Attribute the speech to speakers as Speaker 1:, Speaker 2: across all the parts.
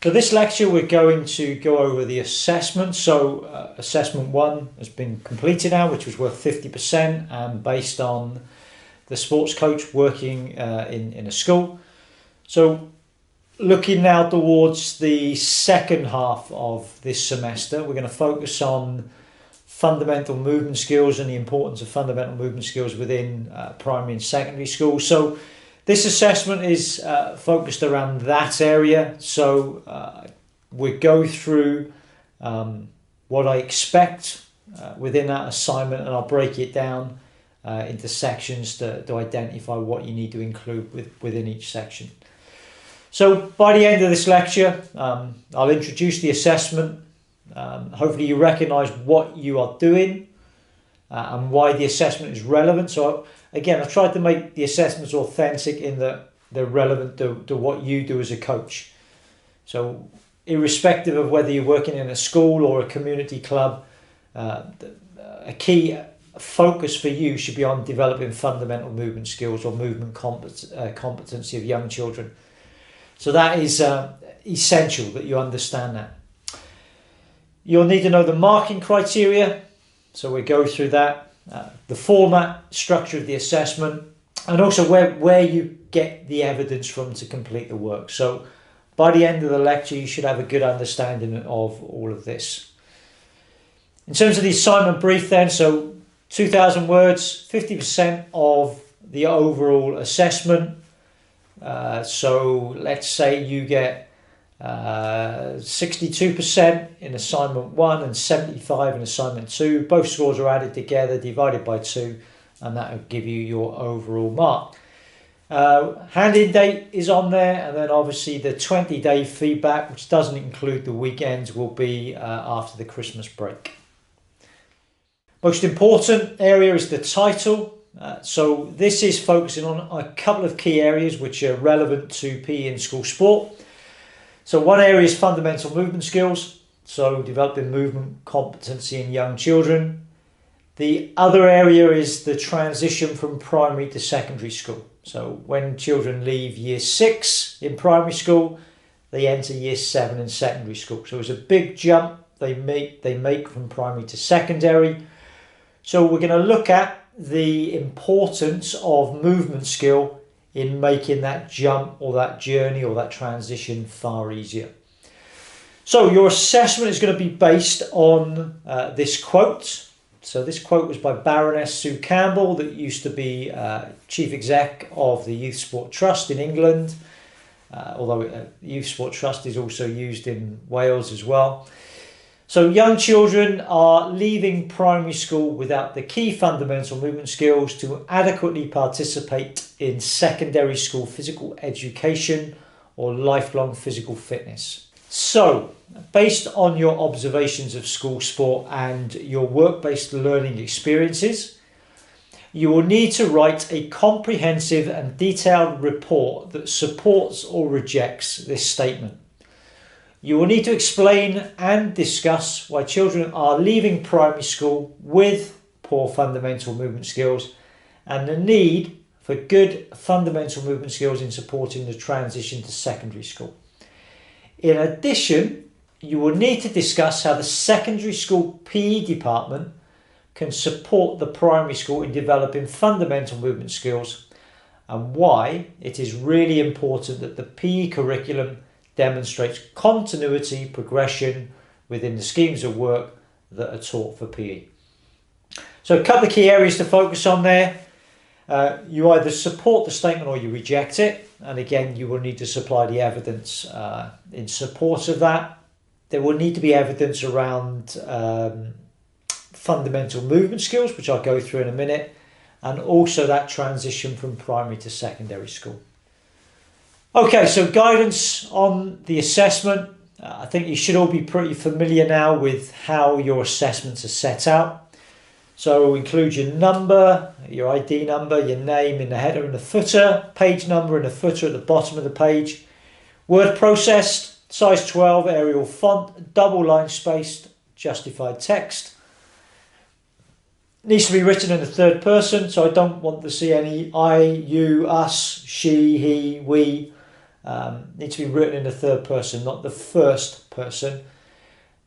Speaker 1: So this lecture we're going to go over the assessment. So assessment 1 has been completed now, which was worth 50% and based on the sports coach working in a school. So looking now towards the second half of this semester, we're going to focus on fundamental movement skills and the importance of fundamental movement skills within primary and secondary school. So this assessment is focused around that area. So we go through what I expect within that assignment, and I'll break it down into sections to identify what you need to include within each section. So by the end of this lecture, I'll introduce the assessment. Hopefully you recognise what you are doing and why the assessment is relevant. So again, I've tried to make the assessments authentic in that they're relevant to what you do as a coach. So irrespective of whether you're working in a school or a community club, a key focus for you should be on developing fundamental movement skills or movement competency of young children. So that is essential that you understand that. You'll need to know the marking criteria. So we go through that. The format, structure of the assessment, and also where you get the evidence from to complete the work. So by the end of the lecture, you should have a good understanding of all of this. In terms of the assignment brief then, so 2,000 words, 50% of the overall assessment. So let's say you get 62% in assignment 1 and 75 in assignment 2. Both scores are added together, divided by 2, and that will give you your overall mark. Hand-in date is on there, and then obviously the 20-day feedback, which doesn't include the weekends, will be after the Christmas break. Most important area is the title. So this is focusing on a couple of key areas which are relevant to PE and school sport. So one area is fundamental movement skills, so developing movement competency in young children. The other area is the transition from primary to secondary school. So when children leave year 6 in primary school, they enter year 7 in secondary school. So it's a big jump they make from primary to secondary. So we're going to look at the importance of movement skill in making that jump or that journey or that transition far easier. So your assessment is going to be based on this quote. So this quote was by Baroness Sue Campbell, that used to be Chief Exec of the Youth Sport Trust in England, although Youth Sport Trust is also used in Wales as well. So young children are leaving primary school without the key fundamental movement skills to adequately participate in secondary school physical education or lifelong physical fitness. So, based on your observations of school sport and your work-based learning experiences, you will need to write a comprehensive and detailed report that supports or rejects this statement. You will need to explain and discuss why children are leaving primary school with poor fundamental movement skills and the need for good fundamental movement skills in supporting the transition to secondary school. In addition, you will need to discuss how the secondary school PE department can support the primary school in developing fundamental movement skills and why it is really important that the PE curriculum demonstrates continuity, progression within the schemes of work that are taught for PE. So a couple of key areas to focus on there. You either support the statement or you reject it. And again, you will need to supply the evidence in support of that. There will need to be evidence around fundamental movement skills, which I'll go through in a minute, and also that transition from primary to secondary school. Okay, so guidance on the assessment. I think you should all be pretty familiar now with how your assessments are set out. So include your number, your ID number, your name in the header and the footer, page number in the footer at the bottom of the page. Word processed, size 12, Arial font, double line spaced, justified text. Needs to be written in the third person, so I don't want to see any I, you, us, she, he, we, Needs to be written in the third person, not the first person.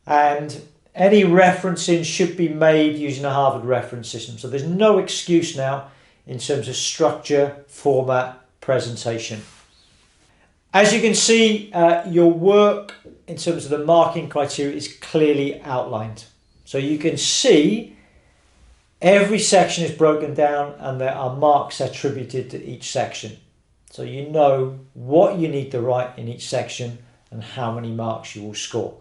Speaker 1: And any referencing should be made using a Harvard reference system. So there's no excuse now in terms of structure, format, presentation. As you can see, your work in terms of the marking criteria is clearly outlined. So you can see every section is broken down and there are marks attributed to each section. So you know what you need to write in each section and how many marks you will score.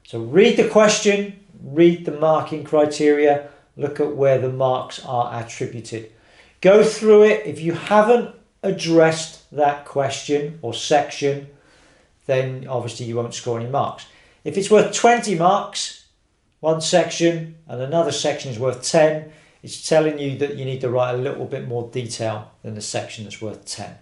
Speaker 1: So read the question, read the marking criteria, look at where the marks are attributed. Go through it. If you haven't addressed that question or section, then obviously you won't score any marks. If it's worth 20 marks, one section, and another section is worth 10, it's telling you that you need to write a little bit more detail than the section that's worth 10.